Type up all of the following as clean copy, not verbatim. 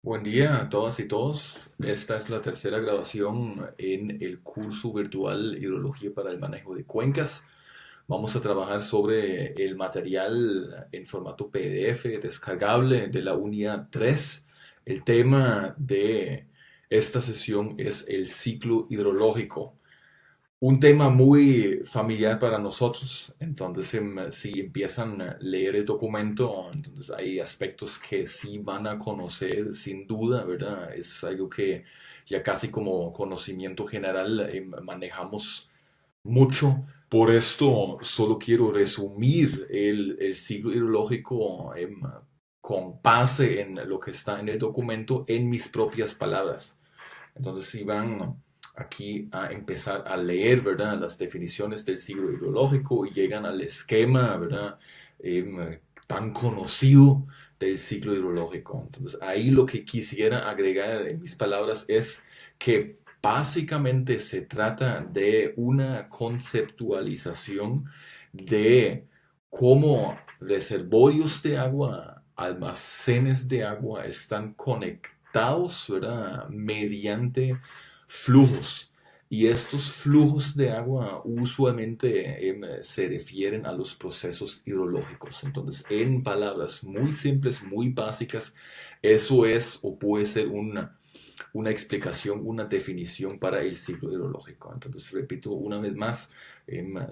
Buen día a todas y todos. Esta es la tercera grabación en el curso virtual Hidrología para el manejo de cuencas. Vamos a trabajar sobre el material en formato PDF descargable de la unidad 3. El tema de esta sesión es el ciclo hidrológico, un tema muy familiar para nosotros. Entonces, si empiezan a leer el documento, entonces hay aspectos que sí van a conocer sin duda, ¿verdad? Es algo que ya casi como conocimiento general manejamos mucho. Por esto solo quiero resumir el ciclo hidrológico con base en lo que está en el documento en mis propias palabras. Entonces, si van aquí a empezar a leer, ¿verdad? Las definiciones del ciclo hidrológico y llegan al esquema, ¿verdad? Tan conocido del ciclo hidrológico. Entonces, ahí lo que quisiera agregar en mis palabras es que básicamente se trata de una conceptualización de cómo reservorios de agua, almacenes de agua están conectados, ¿verdad? Mediante flujos. Y estos flujos de agua usualmente se refieren a los procesos hidrológicos. Entonces, en palabras muy simples, muy básicas, eso es o puede ser una explicación, una definición para el ciclo hidrológico. Entonces, repito una vez más,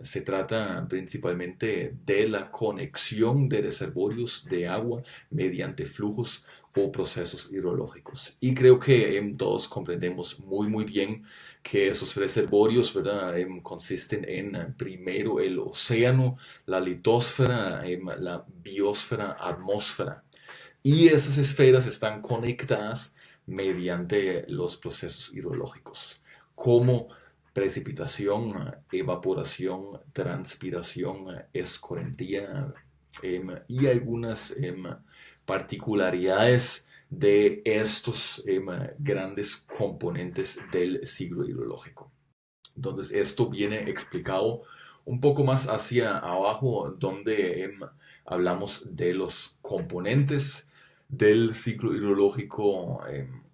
se trata principalmente de la conexión de reservorios de agua mediante flujos o procesos hidrológicos. Y creo que todos comprendemos muy bien que esos reservorios, ¿verdad? Consisten en primero el océano, la litosfera, la biosfera, atmósfera. Y esas esferas están conectadas mediante los procesos hidrológicos, como precipitación, evaporación, transpiración, escorrentía y algunas particularidades de estos grandes componentes del ciclo hidrológico. Entonces, esto viene explicado un poco más hacia abajo, donde hablamos de los componentes del ciclo hidrológico,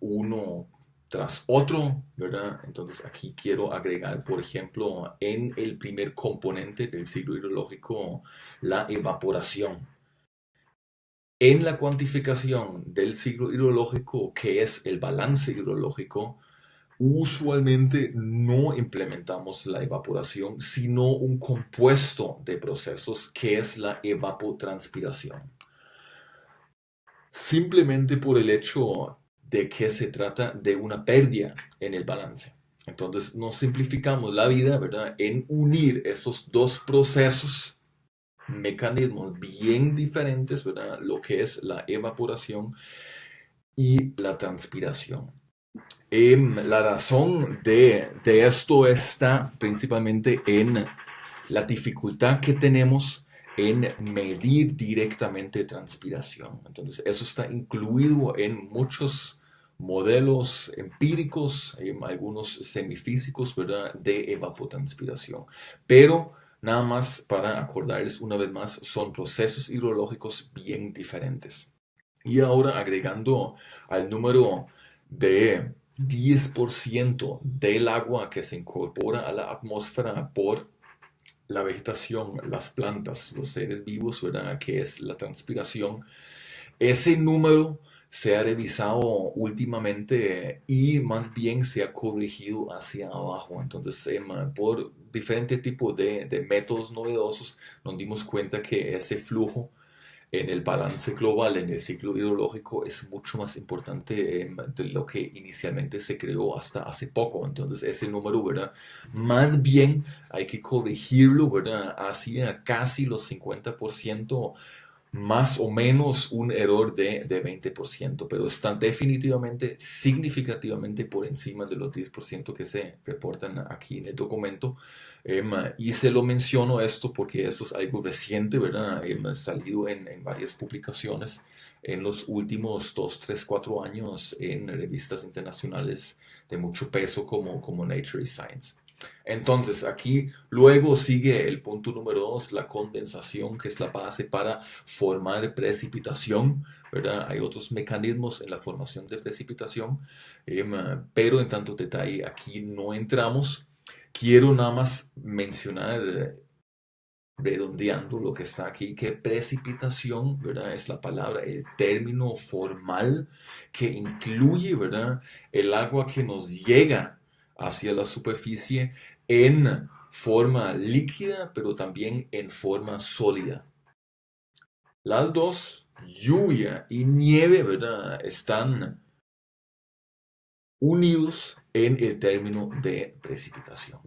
uno tras otro, ¿verdad? Entonces, aquí quiero agregar, por ejemplo, en el primer componente del ciclo hidrológico, la evaporación. En la cuantificación del ciclo hidrológico, que es el balance hidrológico, usualmente no implementamos la evaporación, sino un compuesto de procesos que es la evapotranspiración. Simplemente por el hecho de que se trata de una pérdida en el balance. Entonces nos simplificamos la vida, ¿verdad? En unir esos dos procesos, mecanismos bien diferentes, ¿verdad? Lo que es la evaporación y la transpiración. La razón de esto está principalmente en la dificultad que tenemos en medir directamente transpiración. Entonces, eso está incluido en muchos modelos empíricos, algunos semifísicos, ¿verdad?, de evapotranspiración. Pero, nada más para acordarles una vez más, son procesos hidrológicos bien diferentes. Y ahora agregando al número de 10% del agua que se incorpora a la atmósfera por la vegetación, las plantas, los seres vivos, ¿verdad? Que es la transpiración. Ese número se ha revisado últimamente y más bien se ha corregido hacia abajo. Entonces, por diferentes tipos de métodos novedosos, nos dimos cuenta que ese flujo en el balance global, en el ciclo hidrológico, es mucho más importante de lo que inicialmente se creó hasta hace poco. Entonces, ese número, ¿verdad? Más bien hay que corregirlo, ¿verdad? Hacia casi los 50%, más o menos un error de 20%, pero están definitivamente, significativamente por encima de los 10% que se reportan aquí en el documento. Y se lo menciono esto porque esto es algo reciente, ¿verdad? Salido en varias publicaciones en los últimos 2 3 4 años en revistas internacionales de mucho peso como Nature y Science. Entonces, aquí luego sigue el punto número 2, la condensación, que es la base para formar precipitación, ¿verdad? Hay otros mecanismos en la formación de precipitación, pero en tanto detalle aquí no entramos. Quiero nada más mencionar, redondeando lo que está aquí, que precipitación, ¿verdad? Es la palabra, el término formal que incluye, ¿verdad? El agua que nos llega hacia la superficie en forma líquida, pero también en forma sólida. Las dos, lluvia y nieve, ¿verdad? Están unidos en el término de precipitación.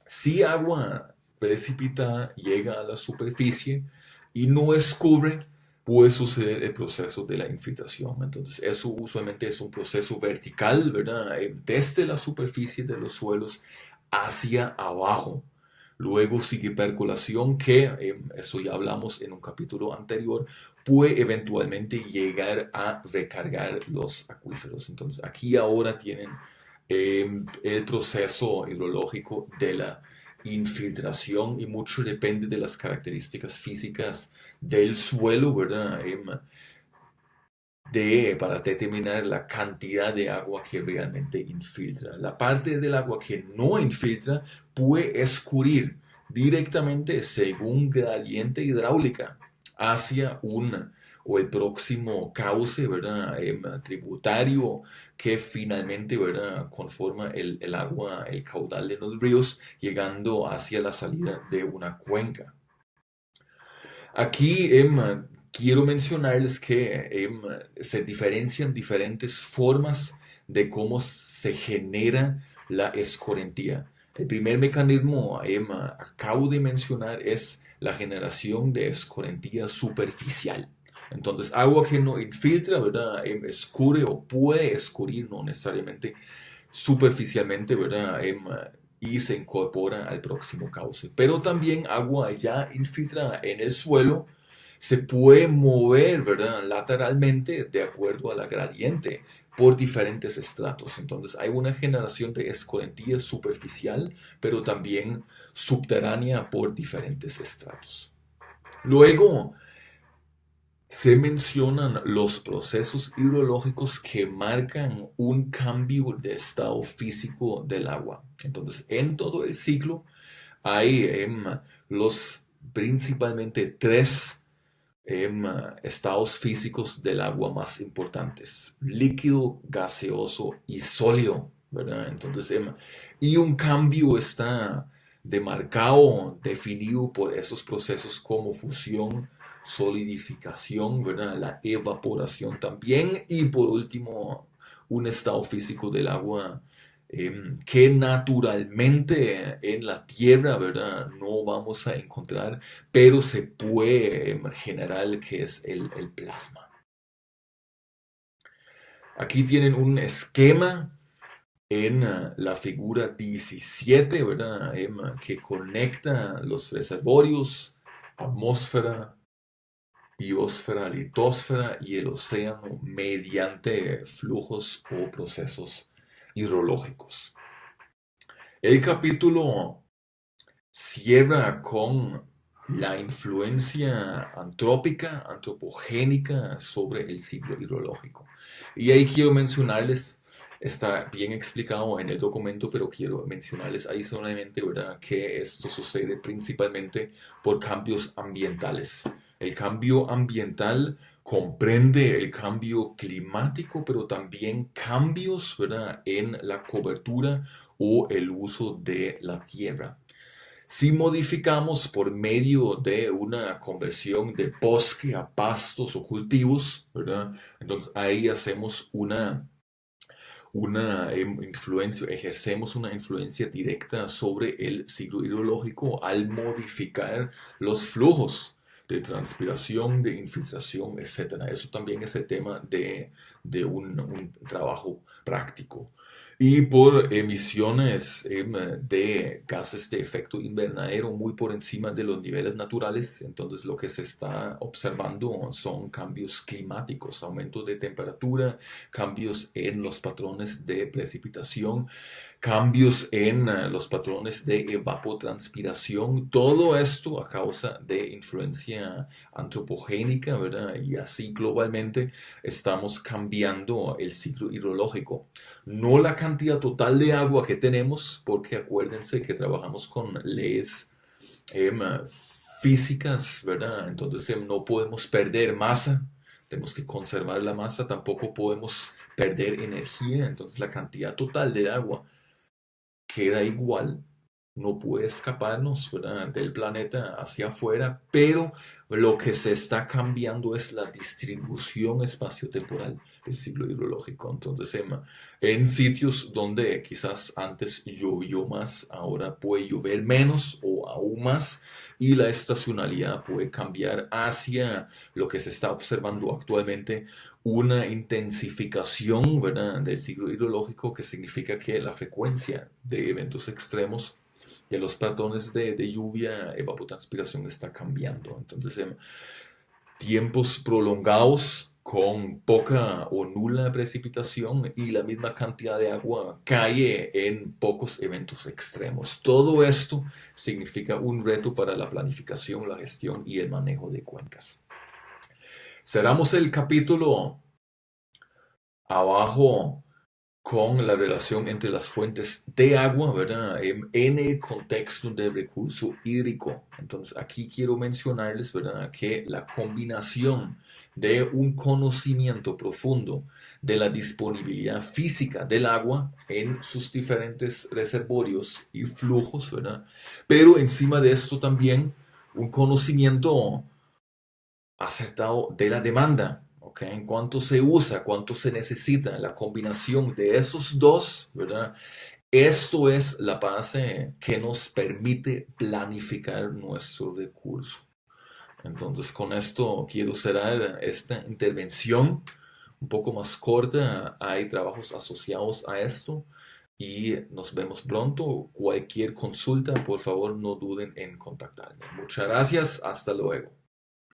Si agua precipitada llega a la superficie y no escurre, puede suceder el proceso de la infiltración. Entonces, eso usualmente es un proceso vertical, ¿verdad? Desde la superficie de los suelos hacia abajo. Luego sigue percolación, que eso ya hablamos en un capítulo anterior, puede eventualmente llegar a recargar los acuíferos. Entonces, aquí ahora tienen el proceso hidrológico de la infiltración y mucho depende de las características físicas del suelo, ¿verdad? Para determinar la cantidad de agua que realmente infiltra. La parte del agua que no infiltra puede escurrir directamente según gradiente hidráulica hacia o el próximo cauce, ¿verdad? Tributario que finalmente, ¿verdad? Conforma el agua, el caudal de los ríos, llegando hacia la salida de una cuenca. Aquí quiero mencionarles que se diferencian diferentes formas de cómo se genera la escorrentía. El primer mecanismo acabo de mencionar es la generación de escorrentía superficial. Entonces, agua que no infiltra, ¿verdad? Escurre o puede escurrir, no necesariamente superficialmente, ¿verdad? Y se incorpora al próximo cauce. Pero también agua ya infiltrada en el suelo se puede mover, ¿verdad? Lateralmente de acuerdo a la gradiente por diferentes estratos. Entonces hay una generación de escorrentía superficial, pero también subterránea por diferentes estratos. Luego se mencionan los procesos hidrológicos que marcan un cambio de estado físico del agua. Entonces, en todo el ciclo hay los principalmente tres estados físicos del agua más importantes: líquido, gaseoso y sólido, ¿verdad? Entonces, y un cambio está demarcado, definido por esos procesos como fusión, solidificación, ¿verdad? La evaporación también, y por último, un estado físico del agua que naturalmente en la tierra, ¿verdad? No vamos a encontrar, pero se puede generar, que es el plasma. Aquí tienen un esquema en la figura 17, ¿verdad? Que conecta los reservorios, atmósfera, biosfera, litosfera y el océano mediante flujos o procesos hidrológicos. El capítulo cierra con la influencia antropogénica sobre el ciclo hidrológico. Y ahí quiero mencionarles, está bien explicado en el documento, pero quiero mencionarles adicionalmente, ¿verdad?, que esto sucede principalmente por cambios ambientales. El cambio ambiental comprende el cambio climático, pero también cambios, ¿verdad?, en la cobertura o el uso de la tierra. Si modificamos por medio de una conversión de bosque a pastos o cultivos, ¿verdad? Entonces ahí hacemos una influencia, ejercemos una influencia directa sobre el ciclo hidrológico al modificar los flujos de transpiración, de infiltración, etc. Eso también es el tema de un trabajo práctico. y por emisiones de gases de efecto invernadero muy por encima de los niveles naturales. Entonces lo que se está observando son cambios climáticos, aumentos de temperatura, cambios en los patrones de precipitación, cambios en los patrones de evapotranspiración, todo esto a causa de influencia antropogénica, ¿verdad? Y así globalmente estamos cambiando el ciclo hidrológico. No la cantidad total de agua que tenemos, porque acuérdense que trabajamos con leyes em, físicas, ¿verdad? Entonces no podemos perder masa, tenemos que conservar la masa, tampoco podemos perder energía, entonces la cantidad total de agua queda igual, no puede escaparnos, ¿verdad?, del planeta hacia afuera, pero lo que se está cambiando es la distribución espaciotemporal del ciclo hidrológico. Entonces, en sitios donde quizás antes llovió más, ahora puede llover menos o aún más, y la estacionalidad puede cambiar hacia lo que se está observando actualmente, una intensificación, ¿verdad?, del ciclo hidrológico, que significa que la frecuencia de eventos extremos de los patrones de lluvia, evapotranspiración está cambiando. Entonces, tiempos prolongados con poca o nula precipitación y la misma cantidad de agua cae en pocos eventos extremos. Todo esto significa un reto para la planificación, la gestión y el manejo de cuencas. Cerramos el capítulo abajo con la relación entre las fuentes de agua, ¿verdad?, en el contexto del recurso hídrico. Entonces, aquí quiero mencionarles, ¿verdad?, que la combinación de un conocimiento profundo de la disponibilidad física del agua en sus diferentes reservorios y flujos, ¿verdad?, pero encima de esto también un conocimiento acertado de la demanda. ¿Okay? En cuánto se usa, cuánto se necesita, la combinación de esos dos, ¿verdad? Esto es la base que nos permite planificar nuestro recurso. Entonces, con esto quiero cerrar esta intervención un poco más corta. Hay trabajos asociados a esto y nos vemos pronto. Cualquier consulta, por favor, no duden en contactarme. Muchas gracias. Hasta luego.